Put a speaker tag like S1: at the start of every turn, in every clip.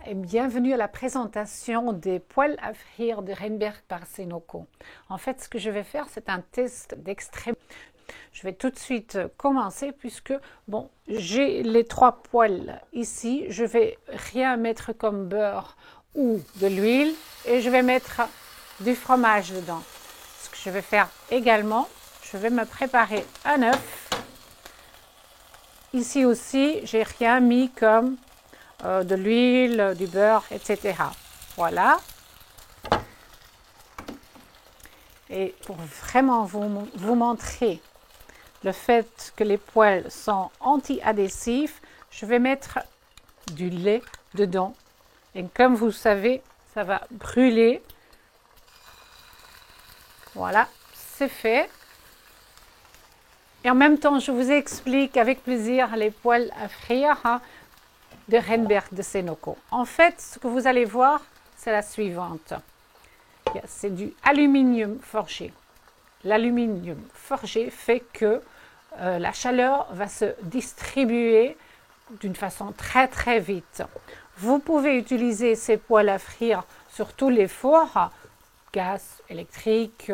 S1: et bienvenue à la présentation des poêles à frire de Rhenberg par Senoko. En fait, ce que je vais faire, c'est un test d'extrême. Je vais tout de suite commencer puisque, bon, j'ai les 3 poêles ici. Je vais rien mettre comme beurre ou de l'huile et je vais mettre du fromage dedans. Ce que je vais faire également, je vais me préparer un œuf. Ici aussi, j'ai rien mis comme de l'huile, du beurre, etc. Voilà. Et pour vraiment vous montrer le fait que les poêles sont anti-adhésifs, je vais mettre du lait dedans. Et comme vous savez, ça va brûler. Voilà, c'est fait. Et en même temps, je vous explique avec plaisir les poêles à frire de Rhenberg de Senoko. En fait, ce que vous allez voir, c'est la suivante. C'est du aluminium forgé. L'aluminium forgé fait que la chaleur va se distribuer d'une façon très vite. Vous pouvez utiliser ces poêles à frire sur tous les fours, gaz, électrique,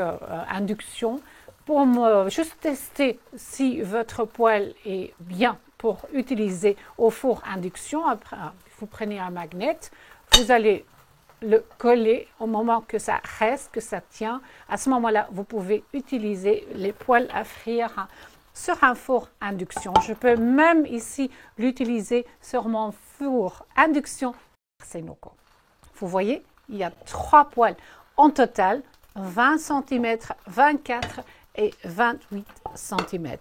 S1: induction, pour juste tester si votre poêle est bien pour utiliser au four induction. Après, vous prenez un magnet, vous allez le coller au moment que ça reste, que ça tient. À ce moment-là, vous pouvez utiliser les poêles à frire sur un four induction. Je peux même ici l'utiliser sur mon four induction Senoko. Vous voyez, il y a 3 poêles en total, 20 cm, 24 et 28 cm.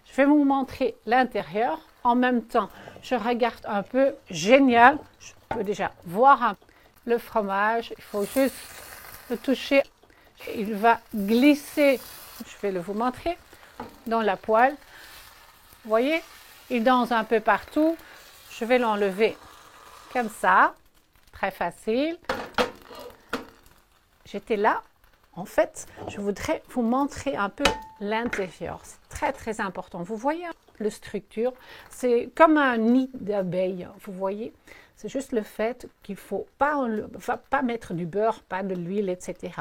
S1: Je vais vous montrer l'intérieur. En même temps, je regarde un peu. Génial. Je peux déjà voir le fromage. Il faut juste le toucher. Il va glisser. Je vais vous montrer dans la poêle. Vous voyez, il danse un peu partout. Je vais l'enlever comme ça. Très facile. J'étais là. En fait, je voudrais vous montrer un peu l'intérieur. C'est très important. Vous voyez la structure, c'est comme un nid d'abeilles. Vous voyez, c'est juste le fait qu'il ne faut pas mettre du beurre, pas de l'huile, etc.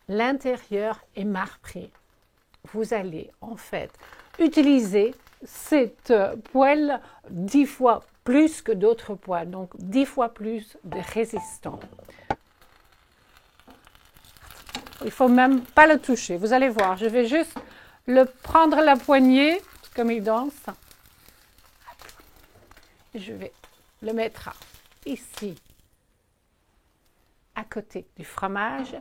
S1: L'intérieur est marbré. Vous allez en fait utiliser cette poêle 10 fois plus que d'autres poêles, donc 10 fois plus de résistant. Il ne faut même pas le toucher. Vous allez voir, je vais juste le prendre la poignée, comme il danse. Et je vais le mettre ici, à côté du fromage.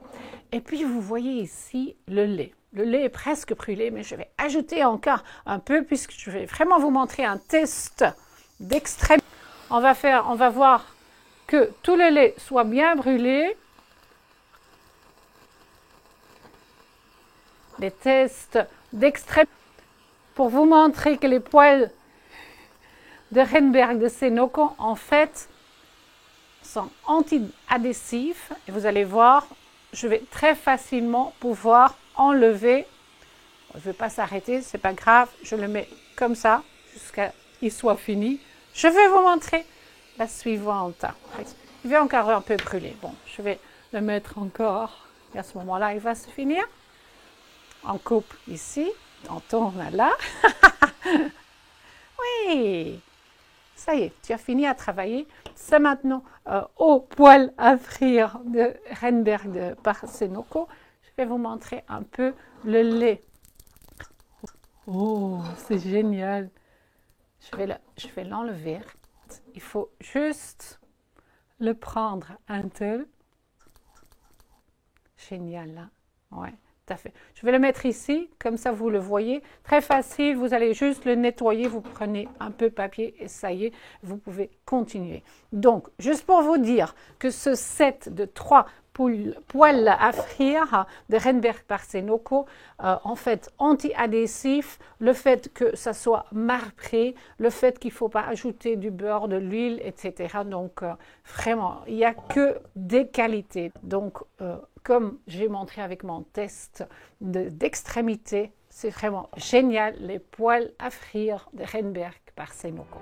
S1: Et puis, vous voyez ici le lait. Le lait est presque brûlé, mais je vais ajouter encore un peu, puisque je vais vraiment vous montrer un test d'extrême. On va voir que tout le lait soit bien brûlé. Les tests d'extrême pour vous montrer que les poêles de Rhenberg de Senoko, en fait, sont anti-adhésifs. Et vous allez voir, je vais très facilement pouvoir enlever. Je ne vais pas s'arrêter, c'est pas grave. Je le mets comme ça jusqu'à ce qu'il soit fini. Je vais vous montrer la suivante. Il va encore un peu brûler. Bon, je vais le mettre encore. Et à ce moment-là, il va se finir. On coupe ici, on tourne là. Oui, ça y est, tu as fini à travailler. C'est maintenant au poêle à frire de Rhenberg par Senoko. Je vais vous montrer un peu le lait. Oh, c'est génial. Je vais l'enlever. Il faut juste le prendre un peu. Génial, hein? Ouais. Tout à fait. Je vais le mettre ici, comme ça vous le voyez. Très facile, vous allez juste le nettoyer, vous prenez un peu de papier et ça y est, vous pouvez continuer. Donc, juste pour vous dire que ce set de 3 poêles à frire de Rhenberg par Senoko, en fait anti-adhésif, le fait que ça soit marbré, le fait qu'il ne faut pas ajouter du beurre, de l'huile, etc. Donc, vraiment, il n'y a que des qualités. Donc, comme j'ai montré avec mon test d'extrémité, c'est vraiment génial, les poêles à frire de Rhenberg par Senoko.